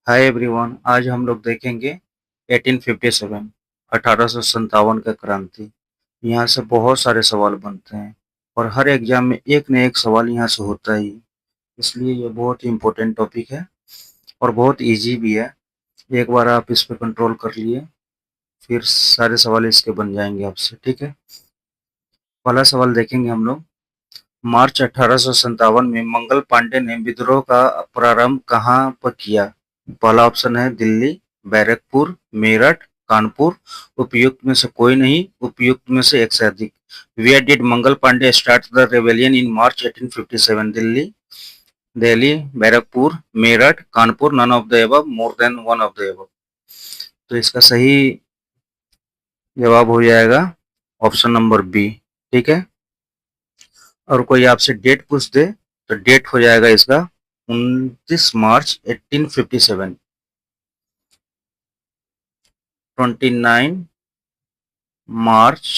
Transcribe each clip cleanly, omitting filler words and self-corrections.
Hi everyone, आज हम लोग देखेंगे 1857 1857 का क्रांति। यहाँ से बहुत सारे सवाल बनते हैं और हर एग्जाम में एक न एक सवाल यहाँ से होता ही, इसलिए ये बहुत ही इम्पोर्टेंट टॉपिक है और बहुत इजी भी है। एक बार आप इस पर कंट्रोल कर लिए फिर सारे सवाल इसके बन जाएंगे आपसे। ठीक है, पहला सवाल देखेंगे हम लोग। मार्च 1857 में मंगल पांडे ने विद्रोह का प्रारंभ कहाँ पर किया? पहला ऑप्शन है दिल्ली, बैरकपुर, मेरठ, कानपुर। उपयुक्त में से कोई नहीं, उपयुक्त में से एक से अधिक। Where did Mangal Pandey start the rebellion in March 1857? Delhi, Delhi, Barrackpore, Meerut, Kanpur, none of the above, more than one of the above. तो इसका सही जवाब हो जाएगा ऑप्शन नंबर बी। ठीक है, और कोई आपसे डेट पूछ दे तो डेट हो जाएगा इसका 29 मार्च 1857, 29 मार्च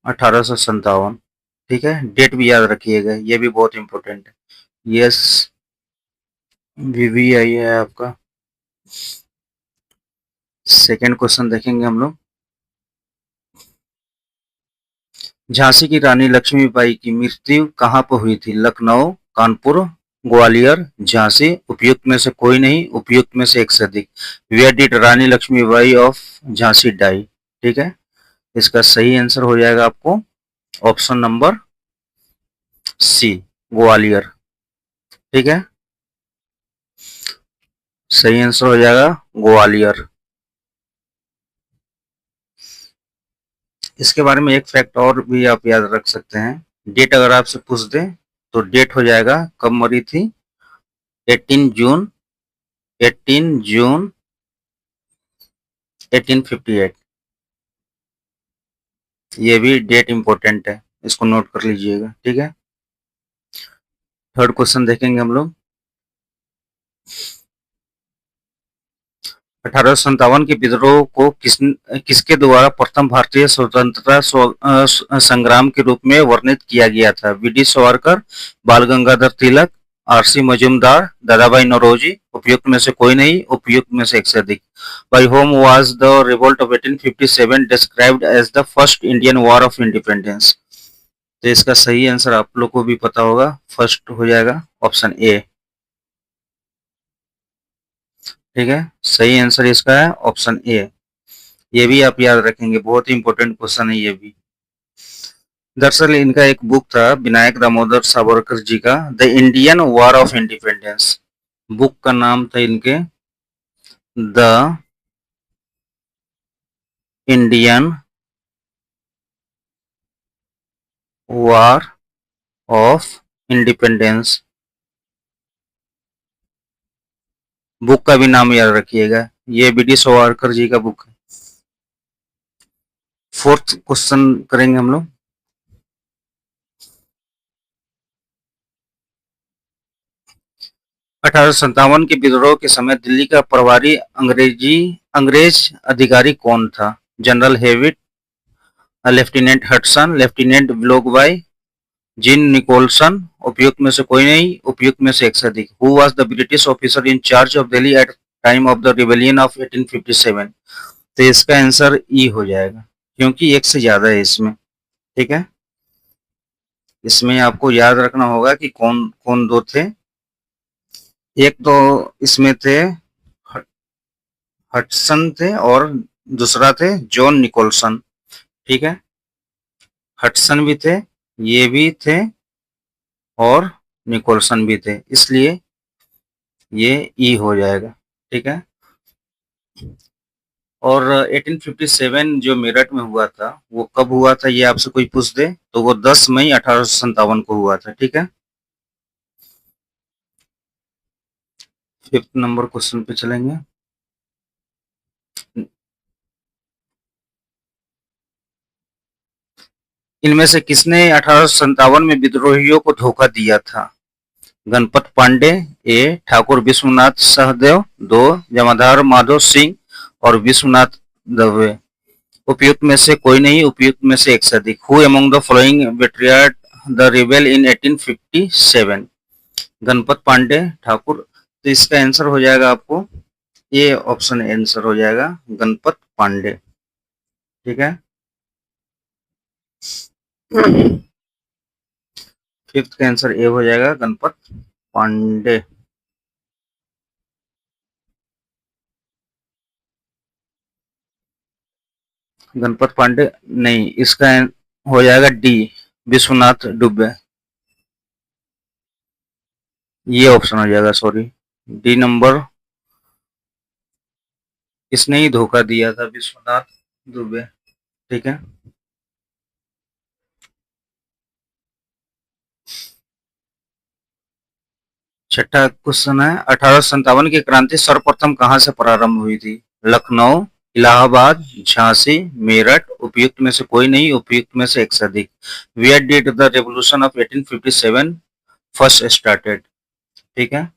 1857। ठीक है, डेट भी याद रखिएगा, ये भी बहुत इंपॉर्टेंट है। यस, वीवी आई है आपका। सेकेंड क्वेश्चन देखेंगे हम लोग। झांसी की रानी लक्ष्मीबाई की मृत्यु कहाँ पर हुई थी? लखनऊ, कानपुर, ग्वालियर, झांसी। उपयुक्त में से कोई नहीं, उपयुक्त में से एक से अधिक। Where did Rani Laxmibai of Jhansi die? ठीक है, इसका सही आंसर हो जाएगा आपको ऑप्शन नंबर सी, ग्वालियर। ठीक है, सही आंसर हो जाएगा ग्वालियर। इसके बारे में एक फैक्ट और भी आप याद रख सकते हैं। डेट अगर आपसे पूछ दे तो डेट हो जाएगा कब मरी थी? 18 जून, 18 जून 1858। ये भी डेट इंपॉर्टेंट है, इसको नोट कर लीजिएगा। ठीक है, थर्ड क्वेश्चन देखेंगे हम लोग। 1857 के विद्रोह को किसके द्वारा प्रथम भारतीय स्वतंत्रता संग्राम के रूप में वर्णित किया गया था? वी.डी. सावरकर, बाल गंगाधर तिलक, आर.सी. मजूमदार, दादाभाई नौरोजी। उपयुक्त में से कोई नहीं, उपयुक्त में से एक से अधिक। By whom was the revolt of 1857 described as the first Indian war of independence? तो इसका सही आंसर आप लोग को भी पता होगा, फर्स्ट हो जाएगा ऑप्शन ए। ठीक है, सही आंसर इसका है ऑप्शन ए। ये भी आप याद रखेंगे, बहुत ही इंपॉर्टेंट क्वेश्चन है ये भी। दरअसल इनका एक बुक था विनायक दामोदर सावरकर जी का, the Indian war of independence. Book का नाम था इनके the Indian war of independence. Book का भी नाम याद रखिएगा, ये वी.डी. सावरकर जी का बुक है। फोर्थ क्वेश्चन करेंगे हम लोग। 1857 के विद्रोह के समय दिल्ली का प्रभारी अंग्रेज अधिकारी कौन था? General Hewitt, lieutenant Hudson, lieutenant ब्लॉगबाई, जीन निकोलसन। उपयुक्त में से कोई नहीं, उपयुक्त में से एक से अधिक। Who was the British officer in charge of Delhi at time of the rebellion of 1857? तो इसका आंसर ई हो जाएगा, क्योंकि एक से ज्यादा है इसमें। ठीक है, इसमें आपको याद रखना होगा कि कौन कौन दो थे। एक तो इसमें थे हडसन थे और दूसरा थे जॉन निकोलसन। ठीक है, हडसन भी थे, ये भी थे और निकोलसन भी थे, इसलिए ये ई हो जाएगा। ठीक है, और 1857 जो मेरठ में हुआ था वो कब हुआ था, ये आपसे कोई पूछ दे तो वो 10 मई 1857 को हुआ था। ठीक है, फिफ्थ नंबर क्वेश्चन पे चलेंगे। इनमें से किसने 1857 में विद्रोहियों को धोखा दिया था? गणपत पांडे, ए ठाकुर विश्वनाथ सहदेव, दो जमादार माधो सिंह और विश्वनाथ दवे। उपयुक्त में से कोई नहीं, उपयुक्त में से एक से अधिक। Who among the following betrayed the rebel in 1857? Ganpat Pande, Thakur तो इसका आंसर हो जाएगा आपको ये ऑप्शन आंसर हो जाएगा गणपत पांडे। ठीक है। फिफ्थ का आंसर ए हो जाएगा गणपत पांडे। गणपत पांडे नहीं, इसका हो जाएगा डी विश्वनाथ दुबे। ये ऑप्शन हो जाएगा, सॉरी, डी नंबर। इसने ही धोखा दिया था, विश्वनाथ दुबे। ठीक है। छठा क्वेश्चन है, 1857 की क्रांति सर्वप्रथम कहां से प्रारंभ हुई थी? लखनऊ, इलाहाबाद, झांसी, मेरठ, उपयुक्त में से कोई नहीं, उपयुक्त में से एक से अधिक। Where did the revolution of 1857 first started? ठीक है।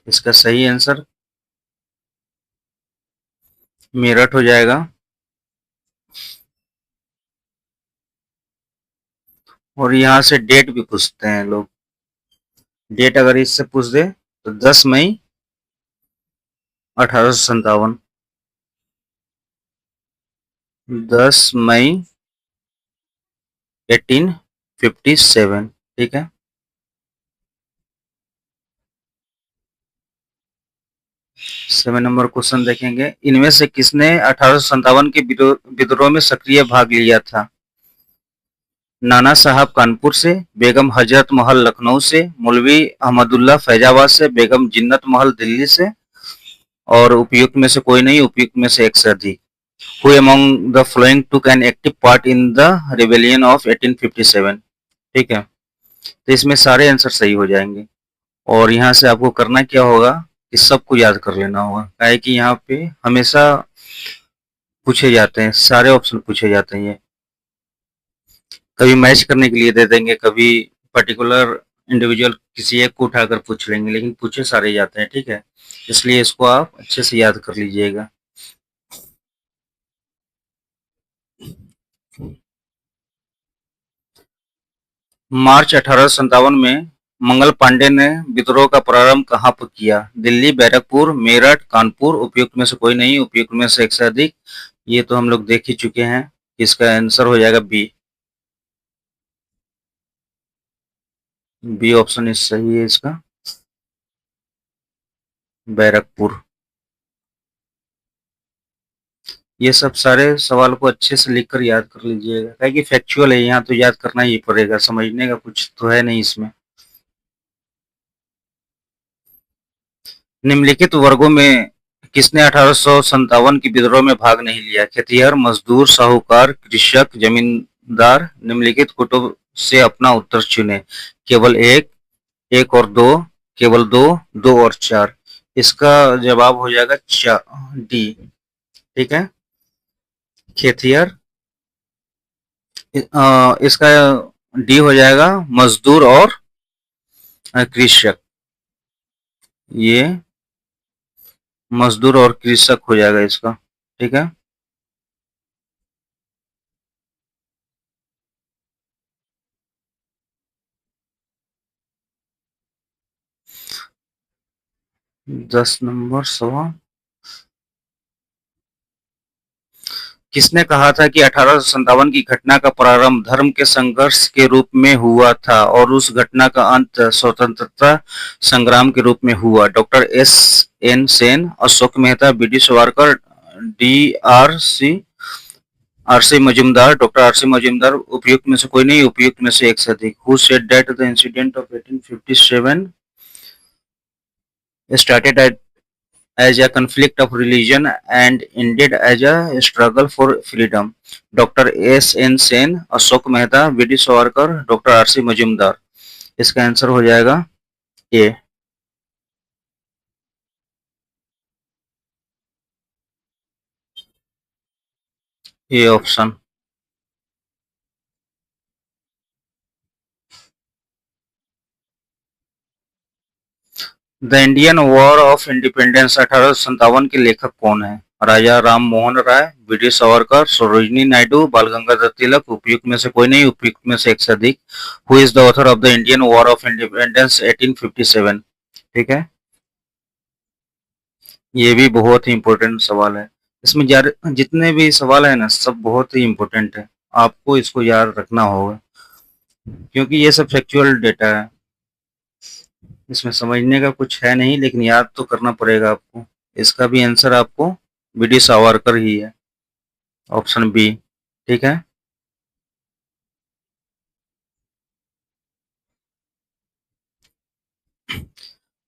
इसका सही आंसर मेरठ हो जाएगा। और यहाँ से डेट भी पूछते हैं लोग। डेट अगर इससे पूछ दे तो 10 मई 1857। 10 मई 1857। ठीक है। 7 नंबर क्वेश्चन देखेंगे, इनमें से किसने 1857 के विद्रोह में सक्रिय भाग लिया था? नाना साहब कानपुर से, बेगम हजरत महल लखनऊ से, मौलवी अहमदुल्ला फैजाबाद से, बेगम जिन्नत महल दिल्ली से, और उपयुक्त में से कोई नहीं, उपयुक्त में से एक से अधिक। Who among the following took an active part in the rebellion of 1857? ठीक है। तो इसमें सारे आंसर सही हो जाएंगे। और यहाँ से आपको करना क्या होगा कि सबको याद कर लेना होगा, क्या है कि यहाँ पे हमेशा पूछे जाते हैं, सारे ऑप्शन पूछे जाते हैं। ये कभी मैच करने के लिए दे देंगे, कभी पर्टिकुलर इंडिविजुअल किसी एक को उठाकर पूछ लेंगे, लेकिन पूछे सारे जाते हैं। ठीक है, इसलिए इसको आप अच्छे से याद कर लीजिएगा। मार्च 1857 में मंगल पांडे ने विद्रोह का प्रारंभ कहाँ पर किया? दिल्ली, बैरकपुर, मेरठ, कानपुर, उपयुक्त में से कोई नहीं, उपयुक्त में से एक से अधिक। ये तो हम लोग देख ही चुके हैं। इसका आंसर हो जाएगा बी। बी ऑप्शन इस सही है इसका, बैरकपुर। ये सब सारे सवाल को अच्छे से लिखकर याद कर लीजिएगा, क्या कि फैक्चुअल है, यहाँ तो याद करना ही पड़ेगा, समझने का कुछ तो है नहीं इसमें। निम्नलिखित वर्गों में किसने 1857 की विद्रोह में भाग नहीं लिया? खेतिहर, मजदूर, साहूकार, कृषक, जमींदार। निम्नलिखित कुटुंब से अपना उत्तर चुने। केवल एक, एक और दो, केवल दो, दो और चार। इसका जवाब हो जाएगा डी। ठीक है। खेतिहर, इसका डी हो जाएगा मजदूर और कृषक। ये मजदूर और कृषक हो जाएगा इसका। ठीक है। दस नंबर सवाल, किसने कहा था कि 1857 की घटना का प्रारंभ धर्म के संघर्ष के रूप में हुआ था और उस घटना का अंत स्वतंत्रता संग्राम के रूप में हुआ? Doctor S N Sen, Ashok Mehta, B D Savarkar, D R C Majumdar, doctor R C Majumdar. उपयुक्त में से कोई नहीं, उपयुक्त में से एक से अधिक। Who said that the incident of 1857 started as a conflict of religion and ended as a struggle for freedom? Doctor S N Sen, Ashok Mehta, V D Savarkar, doctor R C Majumdar. इसका आंसर हो जाएगा A. A option. The Indian war of independence 1857 के लेखक कौन है? Raja Ram Mohan Roy, V D Savarkar, Sarojini Naidu, Bal Gangadhar तिलक। उपयुक्त में से कोई नहीं, उपयुक्त में से एक से अधिक। Who is the author of the Indian war of independence 1857? ठीक है। ये भी बहुत ही इम्पोर्टेंट सवाल है। इसमें जितने भी सवाल है ना, सब बहुत ही इम्पोर्टेंट है। आपको इसको याद रखना होगा, क्योंकि ये सब फैक्चुअल डेटा है। इसमें समझने का कुछ है नहीं, लेकिन याद तो करना पड़ेगा आपको। इसका भी आंसर आपको वीडी सावरकर ही है, ऑप्शन बी। ठीक है।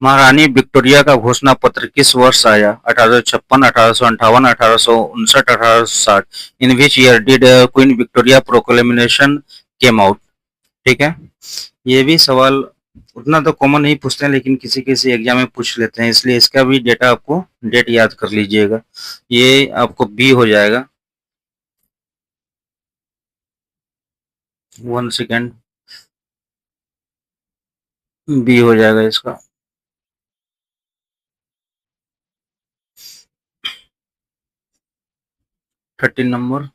महारानी विक्टोरिया का घोषणा पत्र किस वर्ष आया? 1856, 1858, 1859, 1860। इन which year did queen Victoria proclamation came out? ठीक है। ये भी सवाल उतना तो कॉमन नहीं पूछते हैं, लेकिन किसी किसी एग्जाम में पूछ लेते हैं, इसलिए इसका भी डेटा आपको डेट याद कर लीजिएगा। ये आपको बी हो जाएगा। 1 सेकेंड। बी हो जाएगा इसका। 13 नंबर।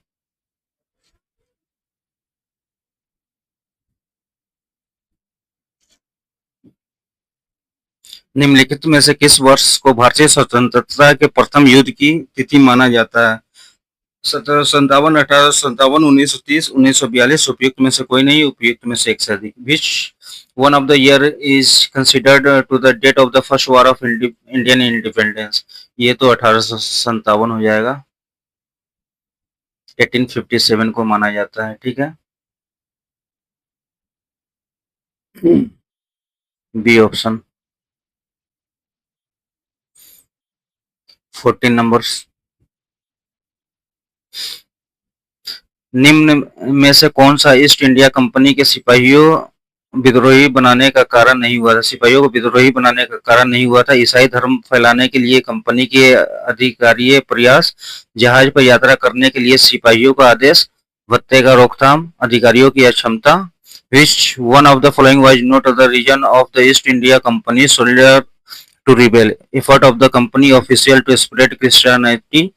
निम्नलिखित में से किस वर्ष को भारतीय स्वतंत्रता के प्रथम युद्ध की तिथि माना जाता है? 1757, 1857, 1930, 1942। उपयुक्त में से कोई नहीं, उपयुक्त में से एक से अधिक। Which one of the year is considered to the date of the first war of Indian independence? ये तो 1857 हो जाएगा। 1857 को माना जाता है। ठीक है। B option. 14 नंबर। निम्न में से कौन सा ईस्ट इंडिया कंपनी के सिपाहियों को विद्रोही बनाने का कारण नहीं हुआ था? ईसाई धर्म फैलाने के लिए कंपनी के अधिकारियों प्रयास, जहाज पर यात्रा करने के लिए सिपाहियों का आदेश, भत्ते का रोकथाम, अधिकारियों की अक्षमता। Which one of the following was not the reason of the East India Company soldier to rebel? Effort of the company official to spread Christianity,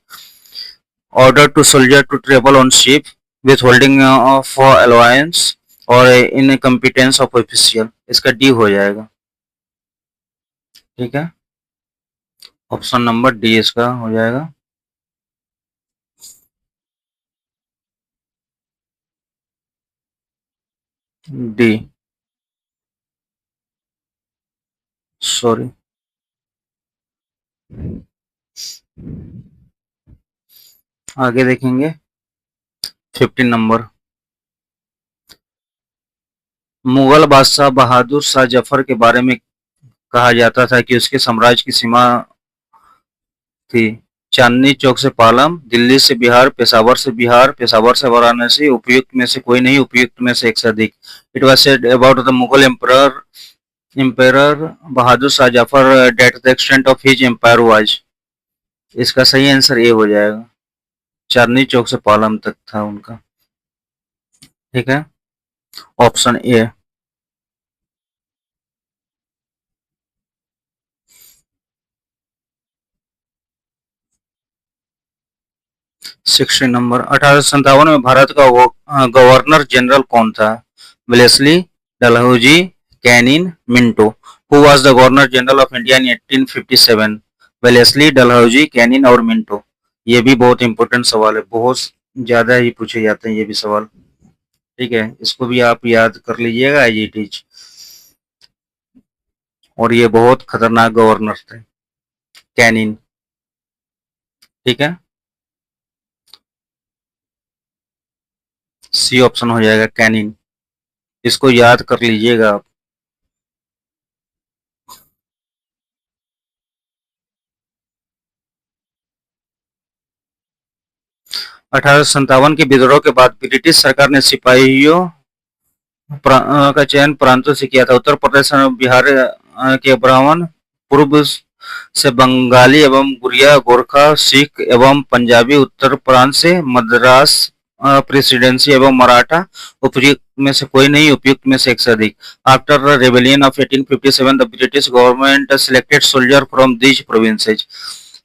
order to soldier to travel on ship, withholding of allowance, और incompetence of official? इसका D हो जाएगा। ठीक है। Option number D इसका हो जाएगा। D. Sorry. आगे देखेंगे। 15 नंबर। मुगल बादशाह बहादुर शाह जफर के बारे में कहा जाता था कि उसके साम्राज्य की सीमा थी? चांदनी चौक से पालम, दिल्ली से बिहार, पेशावर से बिहार, पेशावर से वाराणसी। उपयुक्त में से कोई नहीं, उपयुक्त में से एक से अधिक। It was said about the Mughal emperor Bahadur Shah Zafar that the extent of his empire was? इसका सही आंसर ए हो जाएगा। चांदनी चौक से पालम तक था उनका। ठीक है। Option A. 16 नंबर। 1857 में भारत का गवर्नर जनरल कौन था? Wellesley, Dalhousie, Canning, Minto. Who was the governor general of India in 1857? Wellesley, Dalhousie, Canning और मिंटो। ये भी बहुत इंपॉर्टेंट सवाल है, बहुत ज्यादा ही पूछे जाते हैं ये भी सवाल। ठीक है, इसको भी आप याद कर लीजिएगा एज इट इज। और ये बहुत खतरनाक गवर्नर थे, कैनिन। ठीक है। सी ऑप्शन हो जाएगा, कैनिन। इसको याद कर लीजिएगा आप। 1857 के विद्रोह के बाद ब्रिटिश सरकार ने सिपाहियों का चयन प्रांतों से किया था। उत्तर प्रदेश और बिहार के ब्राह्मण, पूर्व से बंगाली एवं गुरिया, गोरखा, सिख एवं पंजाबी, उत्तर प्रांत से मद्रास प्रेसिडेंसी एवं मराठा। उपयुक्त में से कोई नहीं, उपयुक्त में से एक से अधिक। After the rebellion of 1857 the British government selected soldier from these provinces.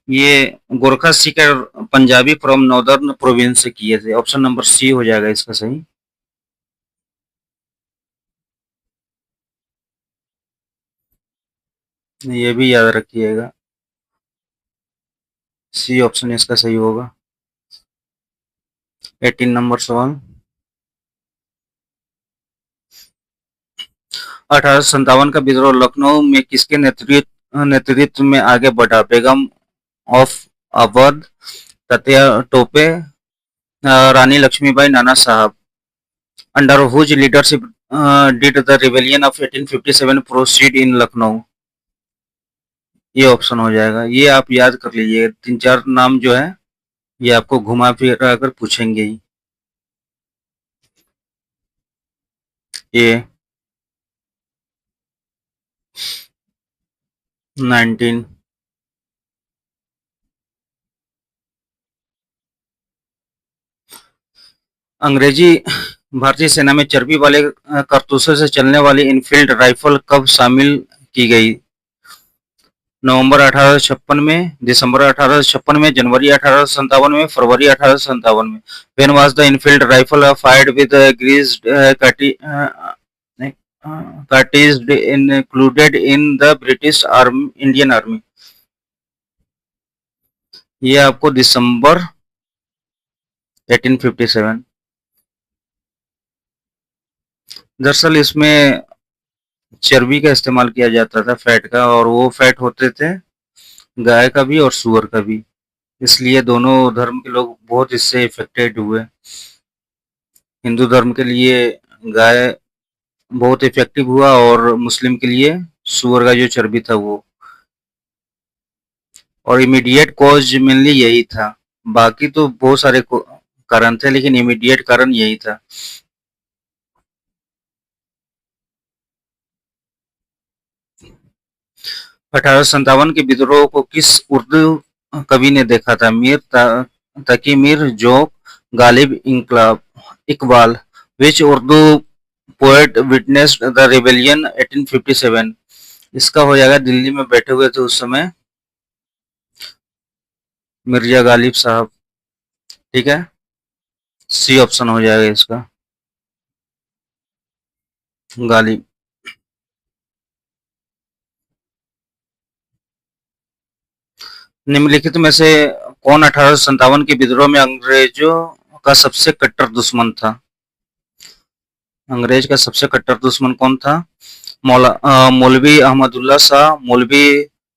ये गोरखा, सिख और पंजाबी फ्रॉम नॉर्दर्न प्रोविंस से किए थे। ऑप्शन नंबर सी हो जाएगा इसका सही। ये भी याद रखिएगा। सी ऑप्शन इसका सही होगा। 18 नंबर सवाल। 1857 का विद्रोह लखनऊ में किसके नेतृत्व में आगे बढ़ा? Begum of Awadh, Tatya Tope, Rani Laxmibai, Nana Sahib. Under whose leadership did the rebellion of 1857 proceed in Lucknow? ये ऑप्शन हो जाएगा। ये आप याद कर लीजिए, तीन चार नाम जो है ये आपको घुमा फिरा कर पूछेंगे ही। ये 19। अंग्रेजी भारतीय सेना में चर्बी वाले कारतूसों से चलने वाली इनफील्ड राइफल कब शामिल की गई? नवंबर 1856 में, दिसंबर 1856 में, जनवरी 1857 में, फरवरी 1857 में। When was the Enfield rifle fired with greased cartridge included in the British Army, Indian Army? ये आपको दिसंबर 1857। दरअसल इसमें चर्बी का इस्तेमाल किया जाता था, फैट का, और वो फैट होते थे गाय का भी और सुअर का भी, इसलिए दोनों धर्म के लोग बहुत इससे इफेक्टेड हुए। हिंदू धर्म के लिए गाय बहुत इफेक्टिव हुआ और मुस्लिम के लिए सुअर का जो चर्बी था वो। और इमीडिएट कॉज मेनली यही था, बाकी तो बहुत सारे कारण थे लेकिन इमीडिएट कारण यही था। 1857 के विद्रोह को किस उर्दू कवि ने देखा था? Mir Taqi Mir, Zauq, Ghalib, Iqbal. Which Urdu poet witnessed the rebellion 1857? इसका हो जाएगा, दिल्ली में बैठे हुए थे उस समय मिर्जा गालिब साहब। ठीक है, सी ऑप्शन हो जाएगा इसका, गालिब। निम्नलिखित में से कौन 1857 के विद्रोह में अंग्रेजों का सबसे कट्टर दुश्मन था? अंग्रेज का सबसे कट्टर दुश्मन कौन था? मौलवी अहमदुल्ला शाह, मौलवी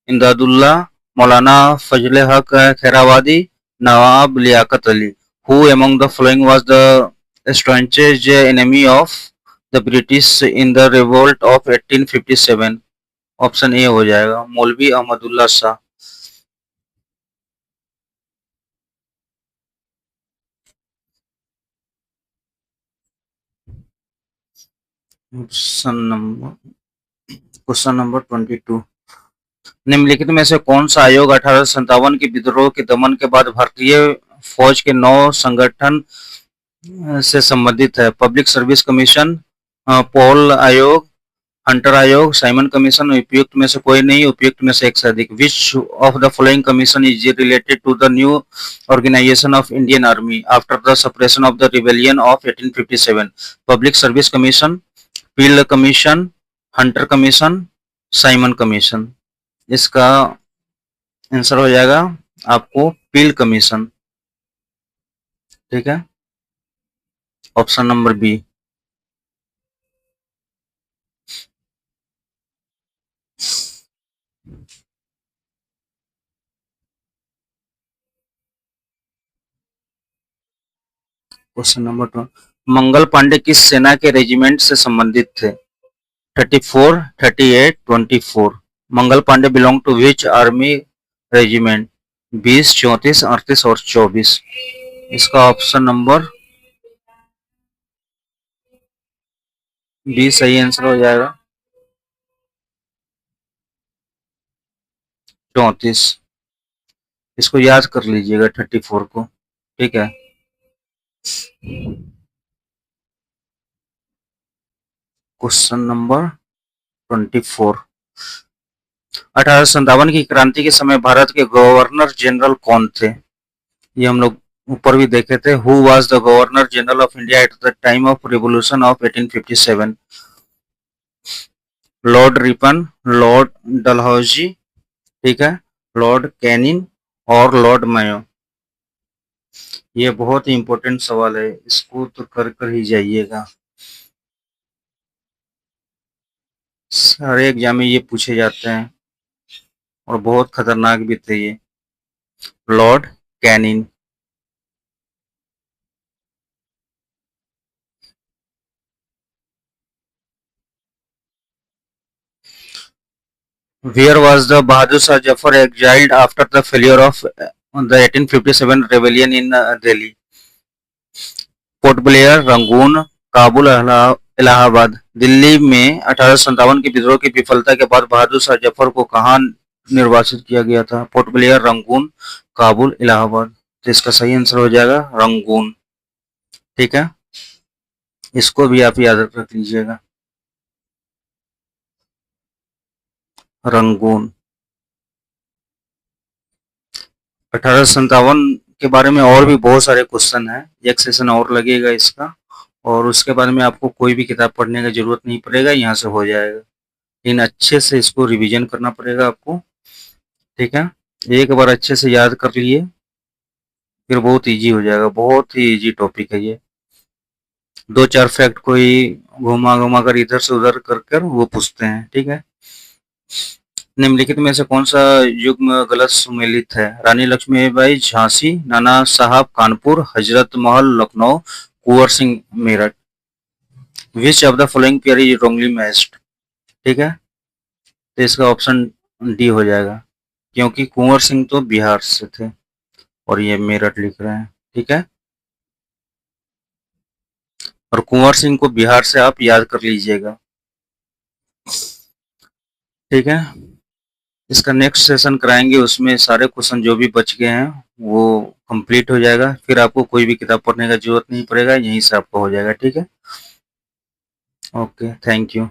Imdadullah, Maulana Fazle Haq Khairabadi, Nawab Liaquat Ali. Who among the following was the staunchest enemy of the British in the revolt of 1857? Option A हो जाएगा, मौलवी अहमदुल्ला शाह। Question number 22। निम्नलिखित में से कौन सा आयोग 1857 के विद्रोह के दमन के बाद भारतीय फौज के 9 संगठन से संबंधित है? पब्लिक सर्विस कमीशन, पोल आयोग, हंटर आयोग, साइमन कमीशन, उपयुक्त में से कोई नहीं, उपयुक्त में से एक से अधिक। Which of the following commission is related to the new organisation of Indian army after the suppression of the rebellion of 1857? Public service commission, field commission, Hunter commission, Simon commission. इसका आंसर हो जाएगा आपको field commission. ठीक है, option number B. Question number 2। Mangal Pandey किस सेना के regiment से संबंधित थे? 34, 38, 24। Mangal Pandey belong to which army regiment? 20, 34, 38 और 24। इसका ऑप्शन नंबर बी सही आंसर हो जाएगा, 34। इसको याद कर लीजिएगा 34 को। ठीक है, क्वेश्चन नंबर 24। 1857 की क्रांति के समय भारत के गवर्नर जनरल कौन थे? ये हम लोग ऊपर भी देखे थे। Who was the governor general of India at the time of revolution of 1857? Lord Ripon, Lord Dalhousie, ठीक है, लॉर्ड कैनिंग, और लॉर्ड मायो। ये बहुत ही इम्पोर्टेंट सवाल है, इसको तो कर कर ही जाइएगा। सारे एग्जाम में ये पूछे जाते हैं और बहुत खतरनाक भी थे ये। Lord Canning. Where was the Bahadur Shah Zafar exiled after the failure of the 1857 rebellion in Delhi? Port Blair, Rangoon, Kabul, Allahabad. Delhi में 1857 के विद्रोह की विफलता के बाद बहादुर शाह जफर को कहाँ निर्वासित किया गया था? Port Blair, Rangoon, Kabul, Allahabad. तो इसका सही आंसर हो जाएगा रंगून। ठीक है, इसको भी आप याद रख लीजिएगा, रंगून। 1857 के बारे में और भी बहुत सारे क्वेश्चन हैं, एक सेशन और लगेगा इसका, और उसके बारे में आपको कोई भी किताब पढ़ने की जरूरत नहीं पड़ेगा, यहाँ से हो जाएगा। लेकिन अच्छे से इसको रिवीजन करना पड़ेगा आपको। ठीक है, एक बार अच्छे से याद कर लिए, फिर बहुत इजी हो जाएगा, बहुत ही इजी टॉपिक है ये। दो चार फैक्ट कोई घुमा घुमा कर इधर से उधर कर कर वो पूछते हैं। ठीक है, निम्नलिखित में से कौन सा युग्म गलत सुमेलित है? रानी लक्ष्मीबाई झांसी, नाना साहब Kanpur, Hazrat Mahal Lucknow, Kunwar Singh Meerut. Which of the following pair is wrongly matched? ठीक है, तो इसका ऑप्शन डी हो जाएगा, क्योंकि कुंवर सिंह तो बिहार से थे और ये मेरठ लिख रहे हैं। ठीक है, और कुंवर सिंह को बिहार से आप याद कर लीजिएगा। ठीक है, इसका नेक्स्ट सेशन कराएंगे, उसमें सारे क्वेश्चन जो भी बच गए हैं वो कंप्लीट हो जाएगा, फिर आपको कोई भी किताब पढ़ने का जरूरत नहीं पड़ेगा, यहीं से आपको हो जाएगा। ठीक है, ओके, थैंक यू।